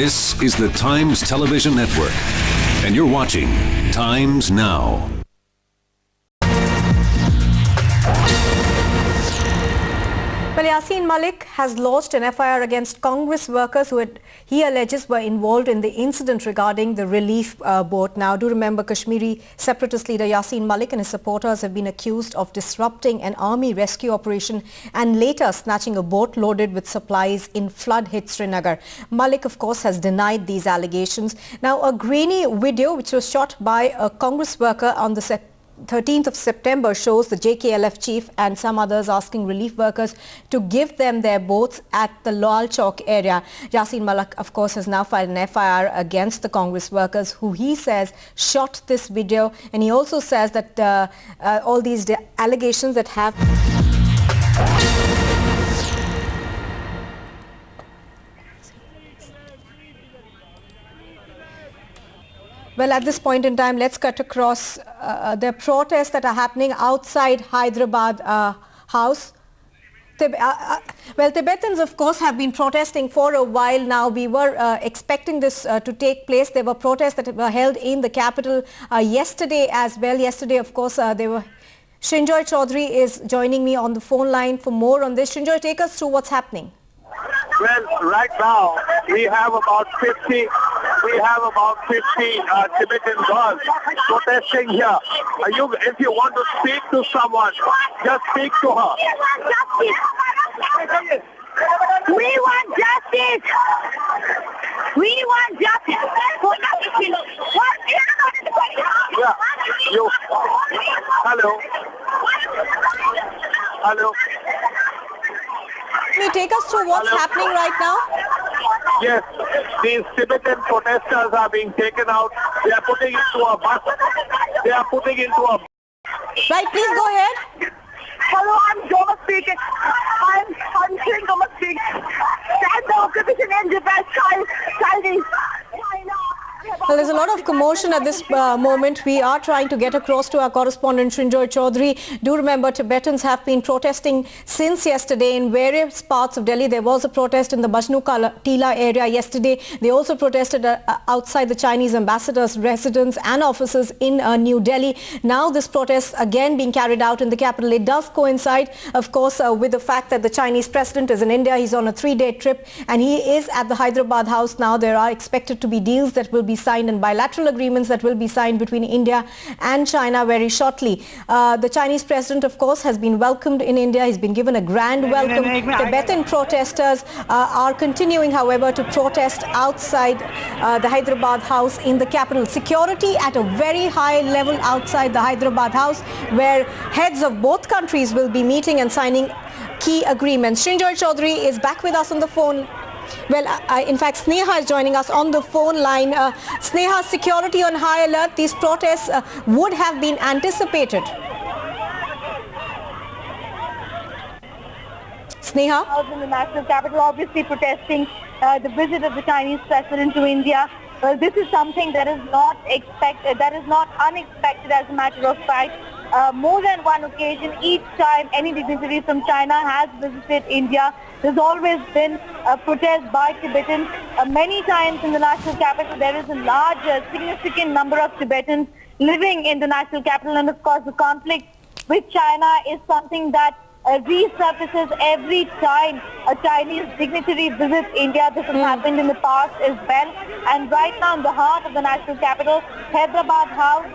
This is the Times Television Network, and you're watching Times Now. Well, Yassin Malik has lodged an FIR against Congress workers who he alleges were involved in the incident regarding the relief boat. Now, do remember Kashmiri separatist leader Yassin Malik and his supporters have been accused of disrupting an army rescue operation and later snatching a boat loaded with supplies in flood-hit Srinagar. Malik, of course, has denied these allegations. Now, a grainy video which was shot by a Congress worker on the 13th of September shows the JKLF chief and some others asking relief workers to give them their boats at the Lal Chowk area. Yassin Malik, of course, has now filed an FIR against the Congress workers who he says shot this video, and he also says that all these allegations that have... Well, at this point in time, let's cut across the protests that are happening outside Hyderabad House. Well, Tibetans, of course, have been protesting for a while now. We were expecting this to take place. There were protests that were held in the capital yesterday as well. Yesterday, of course, there were... Srinjoy Chaudhary is joining me on the phone line for more on this. Srinjoy, take us through what's happening. Well, right now we have about 50 Tibetan girls protesting here. If you want to speak to someone, just speak to her. We want justice. We want justice. Yeah. Hello. Hello. Can you take us through what's happening right now? Yes, these Tibetan protesters are being taken out. They are putting into a bus. Right, please go ahead. Hello, I'm Thomas speaking. I'm King Thomas speaking. Stand the occupation in Japan, China. Well, there's a lot of commotion at this moment. We are trying to get across to our correspondent Srinjoy Chaudhary. Do remember, Tibetans have been protesting since yesterday in various parts of Delhi. There was a protest in the Majnu Tila area yesterday. They also protested outside the Chinese ambassador's residence and offices in New Delhi. Now this protest again being carried out in the capital. It does coincide, of course, with the fact that the Chinese president is in India. He's on a 3-day trip and he is at the Hyderabad House now. There are expected to be deals that will be signed and bilateral agreements that will be signed between India and China very shortly. The Chinese president, of course, has been welcomed in India. He's been given a grand welcome. Tibetan protesters are continuing, however, to protest outside the Hyderabad House in the capital. Security at a very high level outside the Hyderabad House, where heads of both countries will be meeting and signing key agreements. Srinjoy Chaudhary is back with us on the phone. Well, in fact, Sneha is joining us on the phone line. Sneha, security on high alert. These protests would have been anticipated. Sneha? Out in the national capital, obviously protesting the visit of the Chinese president to India. Well, this is something that is not expected, that is not unexpected as a matter of fact. More than one occasion, each time any dignitary from China has visited India, there's always been a protest by Tibetans. Many times in the national capital, there is a large, significant number of Tibetans living in the national capital. And of course, the conflict with China is something that resurfaces every time a Chinese dignitary visits India. This has happened in the past as well. And right now in the heart of the national capital, Hyderabad House,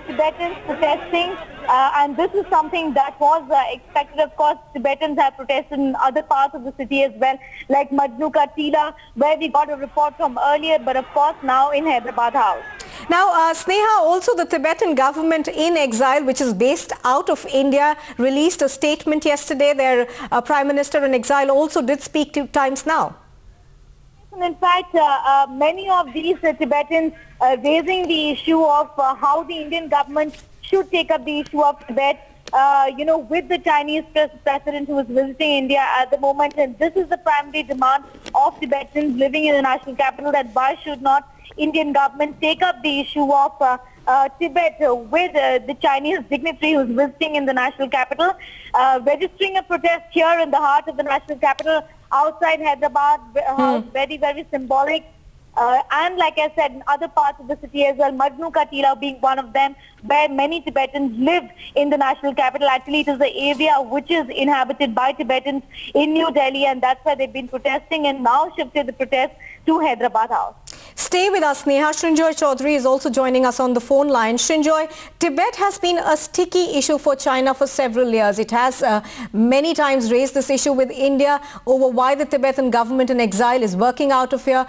Tibetans protesting. And this is something that was expected. Of course, Tibetans have protested in other parts of the city as well, like Majnu Tila, where we got a report from earlier, but of course now in Hyderabad House. Now, Sneha, also the Tibetan government in exile, which is based out of India, released a statement yesterday. Their Prime Minister in exile also did speak to Times Now. In fact, many of these Tibetans raising the issue of how the Indian government should take up the issue of Tibet, with the Chinese president who is visiting India at the moment. And this is the primary demand of Tibetans living in the national capital, that why should not Indian government take up the issue of Tibet with the Chinese dignitary who is visiting in the national capital, registering a protest here in the heart of the national capital outside Hyderabad, very, very symbolic. And like I said, in other parts of the city as well, Majnu Ka Tila being one of them, where many Tibetans live in the national capital. Actually, it is the area which is inhabited by Tibetans in New Delhi, and that's where they've been protesting, and now shifted the protest to Hyderabad House. Stay with us, Neha. Srinjoy Chaudhary is also joining us on the phone line. Srinjoy, Tibet has been a sticky issue for China for several years. It has many times raised this issue with India over why the Tibetan government in exile is working out of here.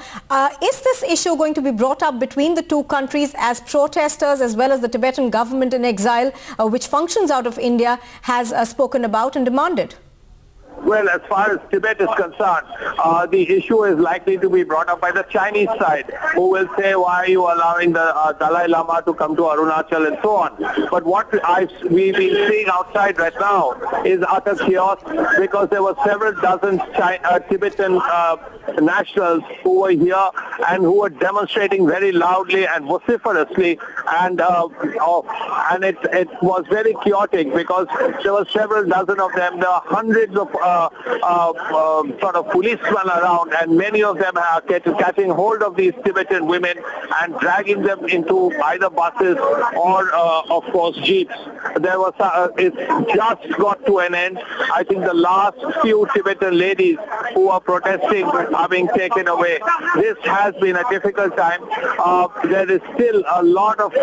Is this issue going to be brought up between the two countries as protesters as well as the Tibetan government in exile, which functions out of India, has spoken about and demanded? Well, as far as Tibet is concerned, the issue is likely to be brought up by the Chinese side, who will say, why are you allowing the Dalai Lama to come to Arunachal and so on. But what we've been seeing outside right now is utter chaos, because there were several dozen Tibetan nationals who were here and who were demonstrating very loudly and vociferously, and it was very chaotic, because there were several dozen of them. There are hundreds of sort of policemen around, and many of them are catching hold of these Tibetan women and dragging them into either buses or, of course, jeeps. There was it just got to an end. I think the last few Tibetan ladies who are protesting are being taken away. This has been a difficult time. There is still a lot of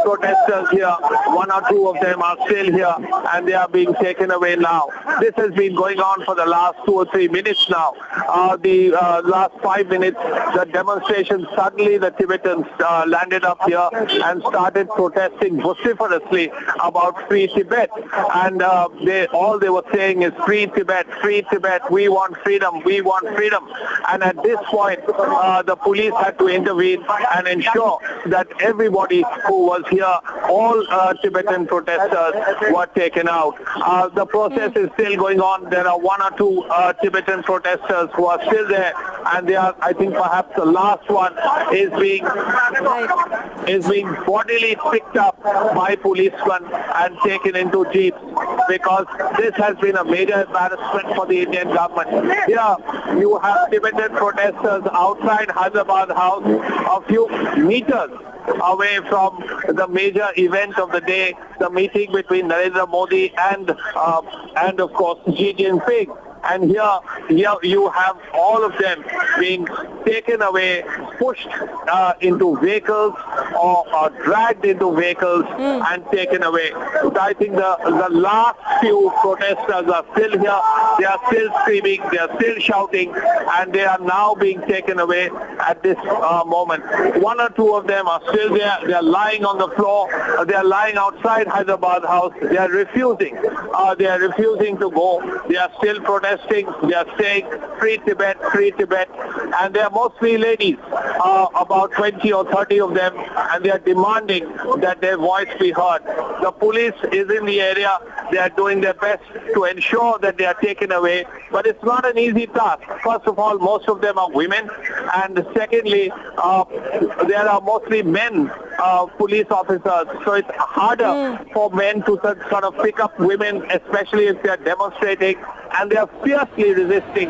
protesters here. One or two of them are still here, and they are being taken away now. This has been going on for the last 2 or 3 minutes now. The last 5 minutes, the demonstration, suddenly the Tibetans landed up here and started protesting vociferously about free Tibet. And all they were saying is free Tibet, we want freedom, we want freedom. And at this point, the police had to intervene and ensure that everybody who was here, all Tibetan protesters, were taken out. The process is still going on. There are 1 or 2 Tibetan protesters who are still there, and they are, I think, perhaps the last one is being bodily picked up by policemen and taken into jeeps, because this has been a major embarrassment for the Indian government. Here you have Tibetan protesters outside Hyderabad House, a few meters away from the major event of the day, the meeting between Narendra Modi and of course Xi Jinping. And here you have all of them being taken away, pushed into vehicles or dragged into vehicles and taken away. So I think the last few protesters are still here. They are still screaming, they are still shouting, and they are now being taken away at this moment. 1 or 2 of them are still there. They are lying on the floor. They are lying outside Hyderabad House. They are refusing. They are refusing to go. They are still protesting. They are saying free Tibet, and they are mostly ladies, about 20 or 30 of them, and they are demanding that their voice be heard. The police is in the area. They are doing their best to ensure that they are taken away, but it's not an easy task. First of all, most of them are women, and secondly, there are mostly men police officers, so it's harder for men to sort of pick up women, especially if they are demonstrating, and they are fiercely resisting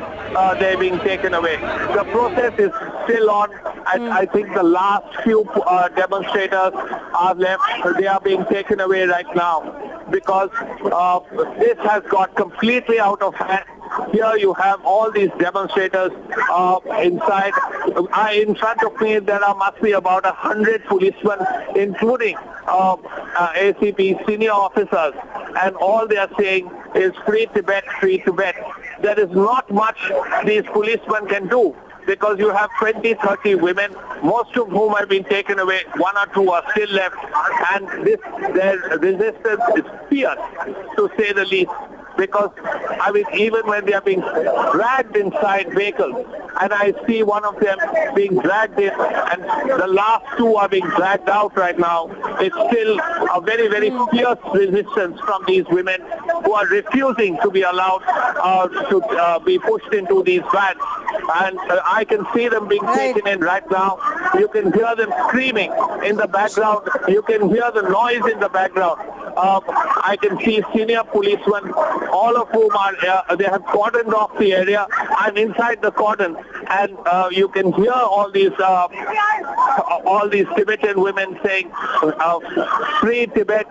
their being taken away. The process is still on. I think the last few demonstrators are left. They are being taken away right now, because this has got completely out of hand. Here you have all these demonstrators inside. In front of me, there must be about 100 policemen, including ACP senior officers, and all they are saying is free Tibet, free Tibet. There is not much these policemen can do, because you have 20, 30 women, most of whom have been taken away. 1 or 2 are still left, and their resistance is fierce, to say the least. Because, I mean, even when they are being dragged inside vehicles, and I see one of them being dragged in, and the last 2 are being dragged out right now, it's still a very, very fierce resistance from these women who are refusing to be allowed to be pushed into these vans. And I can see them being taken in right now. You can hear them screaming in the background. You can hear the noise in the background. I can see senior policemen, all of whom are they have cordoned off the area. I'm inside the cordon, and you can hear all these Tibetan women saying, "Free Tibet,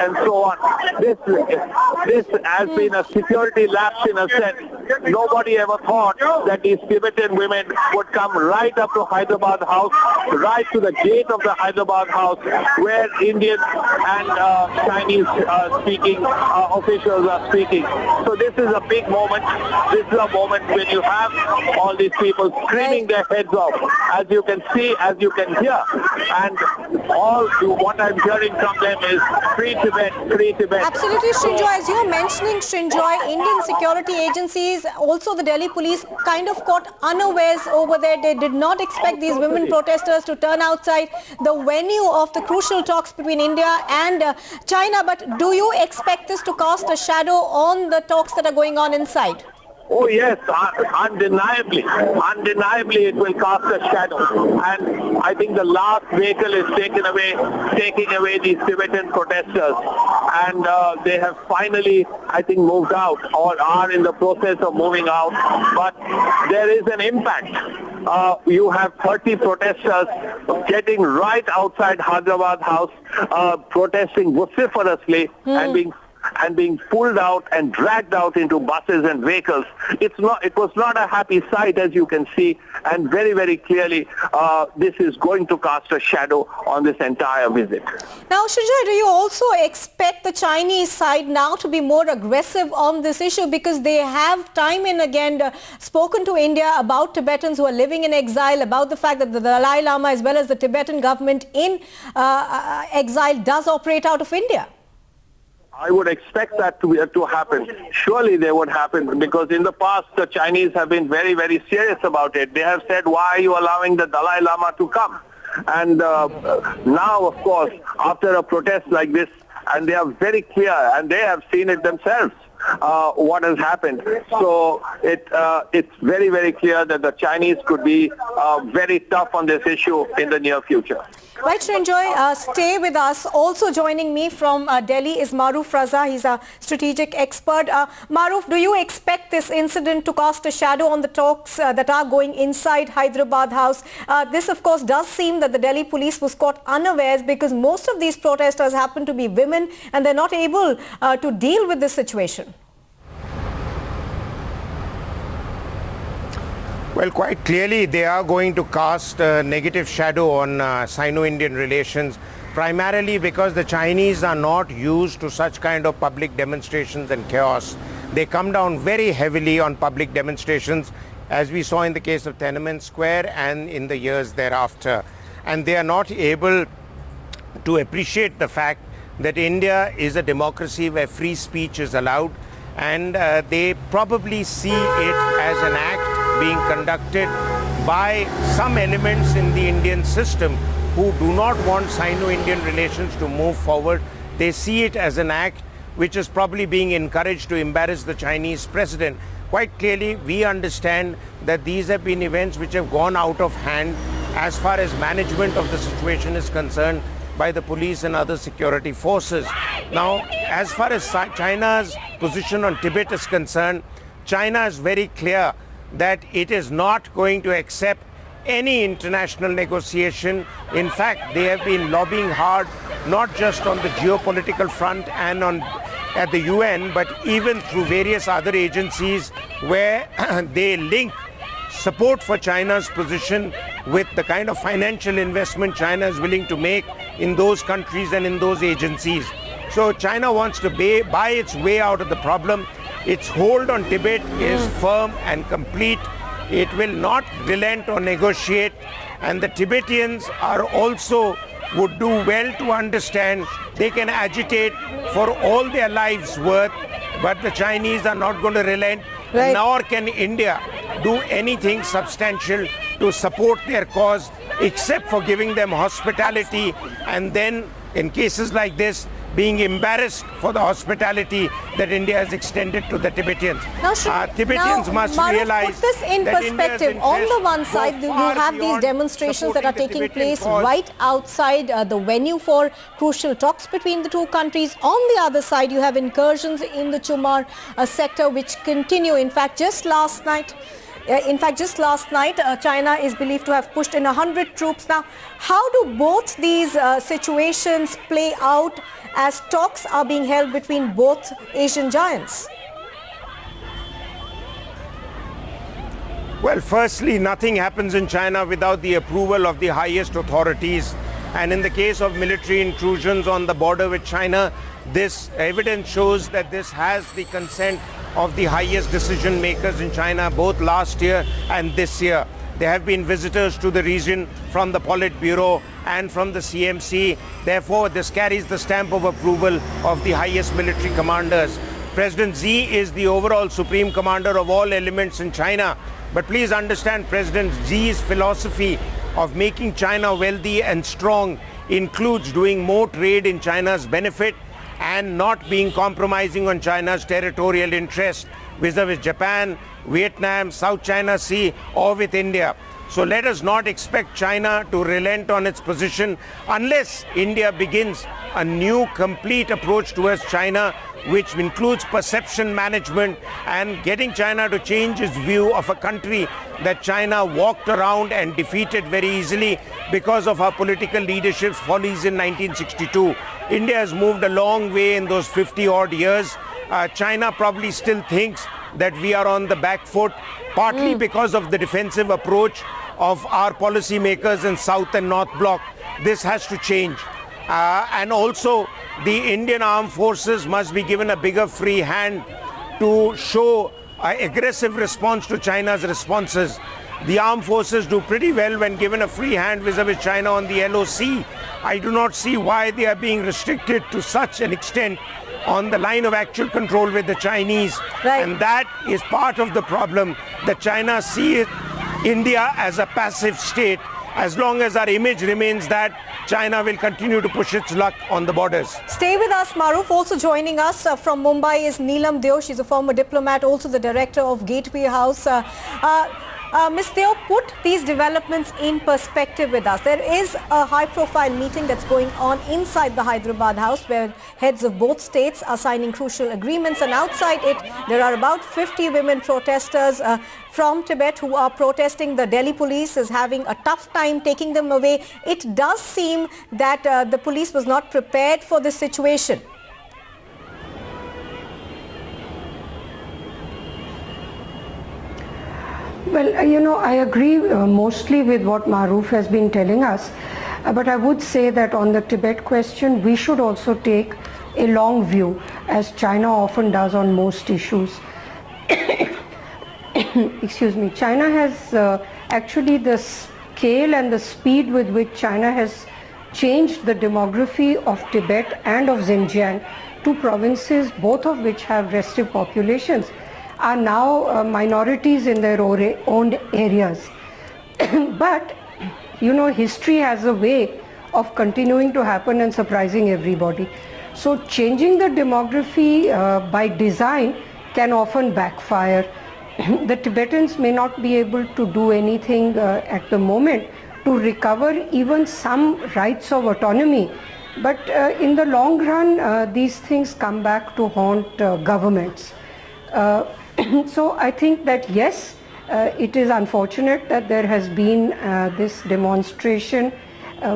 and so on. This has been a security lapse in a sense. Nobody ever thought that these Tibetan women would come right up to Hyderabad House, right to the gate of the Hyderabad House, where Indian and Chinese speaking officials are speaking. So this is a big moment. This is a moment when you have all these people screaming their heads off, as you can see, as you can hear, and all what I'm hearing from them is free Tibet, free Tibet. Absolutely, Srinjoy. As you're mentioning, Srinjoy, Indian security agencies, also the Delhi police, kind of caught unawares over there. They did not expect these women protesters to turn outside the venue of the crucial talks between India and China. But do you expect this to cast a shadow on the talks that are going on inside? Oh yes, undeniably it will cast a shadow, and I think the last vehicle is taking away these Tibetan protesters, and they have finally, I think, moved out or are in the process of moving out, but there is an impact. You have 30 protesters getting right outside Hyderabad House, protesting vociferously and being pulled out and dragged out into buses and vehicles. It was not a happy sight, as you can see, and very, very clearly this is going to cast a shadow on this entire visit. Now, Srinjoy, do you also expect the Chinese side now to be more aggressive on this issue, because they have time and again spoken to India about Tibetans who are living in exile, about the fact that the Dalai Lama as well as the Tibetan government in exile does operate out of India? I would expect that to happen. Surely they would happen, because in the past the Chinese have been very, very serious about it. They have said, why are you allowing the Dalai Lama to come? And now, of course, after a protest like this, and they are very clear, and they have seen it themselves, what has happened. So it's very, very clear that the Chinese could be very tough on this issue in the near future. Right, Srinjoy, stay with us. Also joining me from Delhi is Maruf Raza. He's a strategic expert. Maruf, do you expect this incident to cast a shadow on the talks that are going inside Hyderabad House? This, of course, does seem that the Delhi police was caught unawares, because most of these protesters happen to be women and they're not able to deal with this situation. Well, quite clearly they are going to cast a negative shadow on Sino-Indian relations, primarily because the Chinese are not used to such kind of public demonstrations and chaos. They come down very heavily on public demonstrations, as we saw in the case of Tiananmen Square and in the years thereafter. And they are not able to appreciate the fact that India is a democracy where free speech is allowed, and they probably see it as an act being conducted by some elements in the Indian system who do not want Sino-Indian relations to move forward. They see it as an act which is probably being encouraged to embarrass the Chinese president. Quite clearly, we understand that these have been events which have gone out of hand as far as management of the situation is concerned by the police and other security forces. Now, as far as China's position on Tibet is concerned, China is very clear that it is not going to accept any international negotiation. In fact, they have been lobbying hard, not just on the geopolitical front and at the UN, but even through various other agencies where they link support for China's position with the kind of financial investment China is willing to make in those countries and in those agencies. So China wants to buy its way out of the problem. Its hold on Tibet is firm and complete. It will not relent or negotiate, and the Tibetans are also would do well to understand they can agitate for all their lives worth, but the Chinese are not going to relent, nor can India do anything substantial to support their cause except for giving them hospitality, and then in cases like this being embarrassed for the hospitality that India has extended to the Tibetans. Now, Tibetans must realize put this in perspective. On the one side, you have these demonstrations that are taking place right outside the venue for crucial talks between the two countries. On the other side, you have incursions in the Chumar sector which continue. In fact, just last night, In fact, just last night, China is believed to have pushed in 100 troops. Now, how do both these situations play out as talks are being held between both Asian giants? Well, firstly, nothing happens in China without the approval of the highest authorities. And in the case of military intrusions on the border with China, this evidence shows that this has the consent of the highest decision makers in China, both last year and this year. There have been visitors to the region from the Politburo and from the CMC. Therefore, this carries the stamp of approval of the highest military commanders. President Xi is the overall supreme commander of all elements in China. But please understand, President Xi's philosophy of making China wealthy and strong includes doing more trade in China's benefit and not being compromising on China's territorial interest vis-a-vis Japan, Vietnam, South China Sea, or with India. So let us not expect China to relent on its position unless India begins a new complete approach towards China, which includes perception management and getting China to change its view of a country that China walked around and defeated very easily because of our political leadership's follies in 1962. India has moved a long way in those 50-odd years. China probably still thinks that we are on the back foot, partly because of the defensive approach of our policymakers in South and North Bloc. This has to change. And also, the Indian armed forces must be given a bigger free hand to show an aggressive response to China's responses. The armed forces do pretty well when given a free hand vis-a-vis China on the LOC. I do not see why they are being restricted to such an extent on the line of actual control with the Chinese. Right. And that is part of the problem, that China sees India as a passive state. As long as our image remains that, China will continue to push its luck on the borders. Stay with us, Maruf. Also joining us from Mumbai is Neelam Deo. She's a former diplomat, also the director of Gateway House. Ms. Deo, put these developments in perspective with us. There is a high-profile meeting that's going on inside the Hyderabad House where heads of both states are signing crucial agreements, and outside it there are about 50 women protesters from Tibet who are protesting. The Delhi police is having a tough time taking them away. It does seem that the police was not prepared for this situation. Well, you know, I agree mostly with what Maruf has been telling us, but I would say that on the Tibet question, we should also take a long view, as China often does on most issues. Excuse me. China has actually the scale and the speed with which China has changed the demography of Tibet and of Xinjiang, two provinces, both of which have restive populations, are now minorities in their own areas. But, you know, history has a way of continuing to happen and surprising everybody. So changing the demography by design can often backfire. The Tibetans may not be able to do anything at the moment to recover even some rights of autonomy. But in the long run, these things come back to haunt governments. So I think that yes, it is unfortunate that there has been this demonstration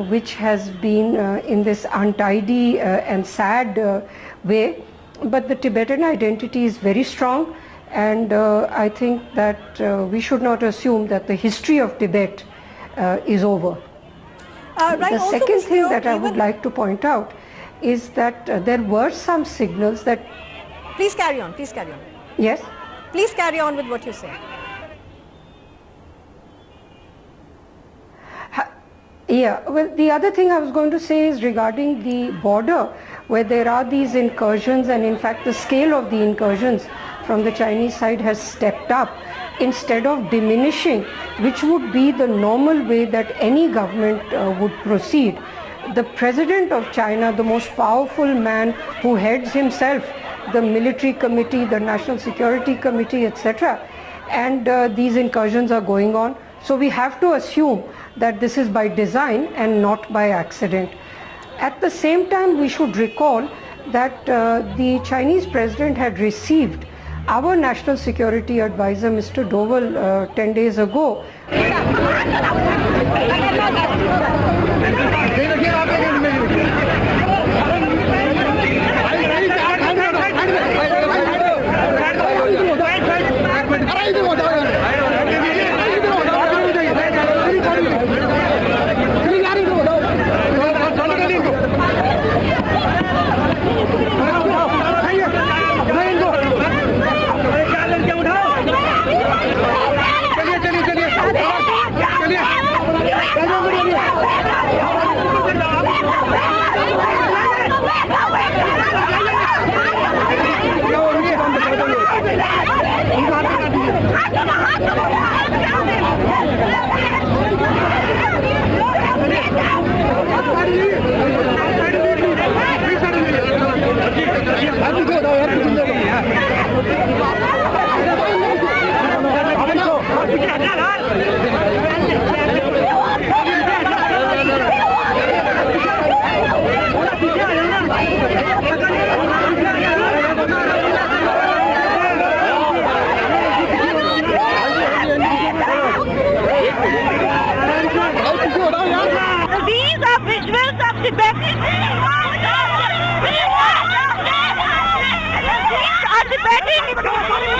which has been in this untidy and sad way, but the Tibetan identity is very strong, and I think that we should not assume that the history of Tibet is over. The second thing that I would like to point out is that there were some signals that... Please carry on, please carry on. Yes? Please carry on with what you say. Yeah, well, the other thing I was going to say is regarding the border, where there are these incursions, and in fact the scale of the incursions from the Chinese side has stepped up instead of diminishing, which would be the normal way that any government would proceed. The president of China, the most powerful man who heads himself the military committee, the national security committee, etc., and these incursions are going on. So we have to assume that this is by design and not by accident. At the same time, we should recall that the Chinese president had received our National Security Advisor, Mr. Doval, 10 days ago. These are visuals of Tibetan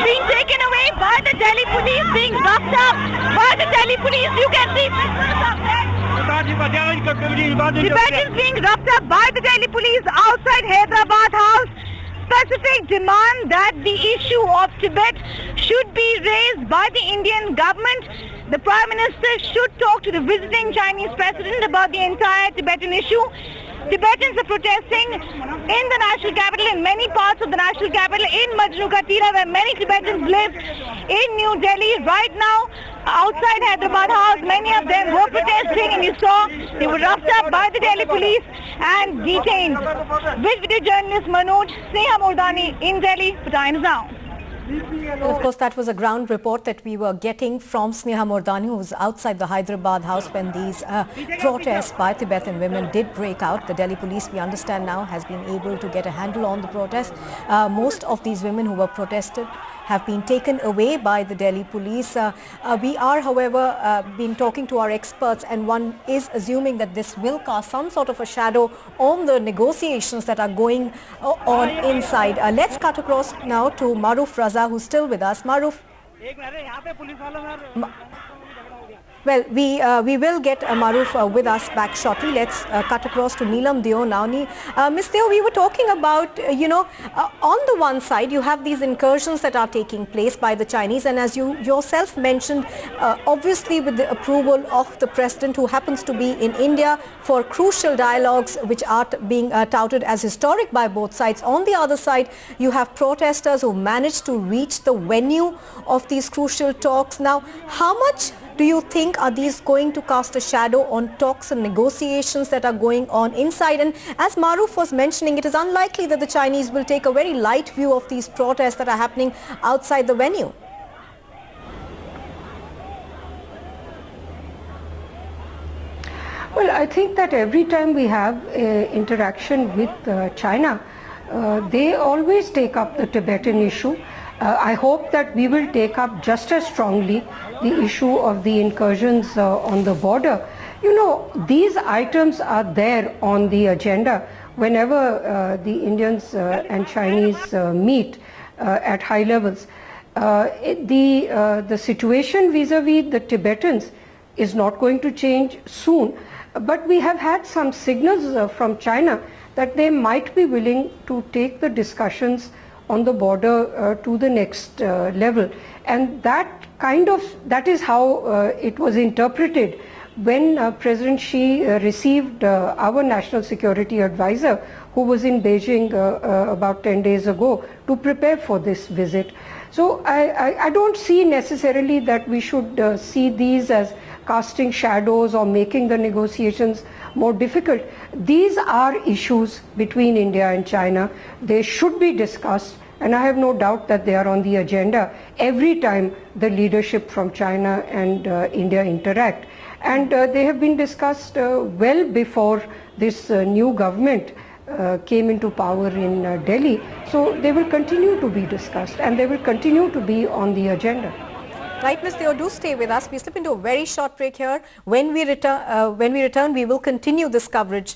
being taken away by the Delhi police, being roughed up by the Delhi police. You can see Tibetans being roughed up by the Delhi police outside Hyderabad House. Specific demand that the issue of Tibet should be raised by the Indian government. The Prime Minister should talk to the visiting Chinese president about the entire Tibetan issue. Tibetans are protesting in the national capital, in many parts of the national capital, in Majnu Katira, where many Tibetans live, in New Delhi. Right now, outside Hyderabad House, many of them were protesting, and you saw they were roughed up by the Delhi police and detained. With video journalist Manoj Sneha Mordani in Delhi for Times Now. Well, of course, that was a ground report that we were getting from Sneha Mordani, who was outside the Hyderabad House when these protests by Tibetan women did break out. The Delhi police, we understand now, has been able to get a handle on the protest. Most of these women who were protested have been taken away by the Delhi police. We are, however, been talking to our experts, and one is assuming that this will cast some sort of a shadow on the negotiations that are going on inside. Let's cut across now to Maruf Raza, who's still with us. Maruf. Well, we will get Maruf with us back shortly. Let's cut across to Neelam Deo now. Ms. Deo, we were talking about, on the one side, you have these incursions that are taking place by the Chinese, and as you yourself mentioned, obviously with the approval of the president, who happens to be in India for crucial dialogues which are being touted as historic by both sides. On the other side, you have protesters who managed to reach the venue of these crucial talks. Now, how much do you think are these going to cast a shadow on talks and negotiations that are going on inside? And as Maruf was mentioning, it is unlikely that the Chinese will take a very light view of these protests that are happening outside the venue. Well, I think that every time we have interaction with China, they always take up the Tibetan issue. I hope that we will take up just as strongly the issue of the incursions on the border. You know, these items are there on the agenda whenever the Indians and Chinese meet at high levels. The situation vis-a-vis the Tibetans is not going to change soon, but we have had some signals from China that they might be willing to take the discussions on the border to the next level, and that is how it was interpreted when President Xi received our National Security Advisor, who was in Beijing about 10 days ago, to prepare for this visit. So I don't see necessarily that we should see these as casting shadows or making the negotiations more difficult. These are issues between India and China. They should be discussed, and I have no doubt that they are on the agenda every time the leadership from China and India interact. And they have been discussed well before this new government came into power in Delhi. So they will continue to be discussed and they will continue to be on the agenda. Right, Ms. Theo, do stay with us. We slip into a very short break here. When we return, we will continue this coverage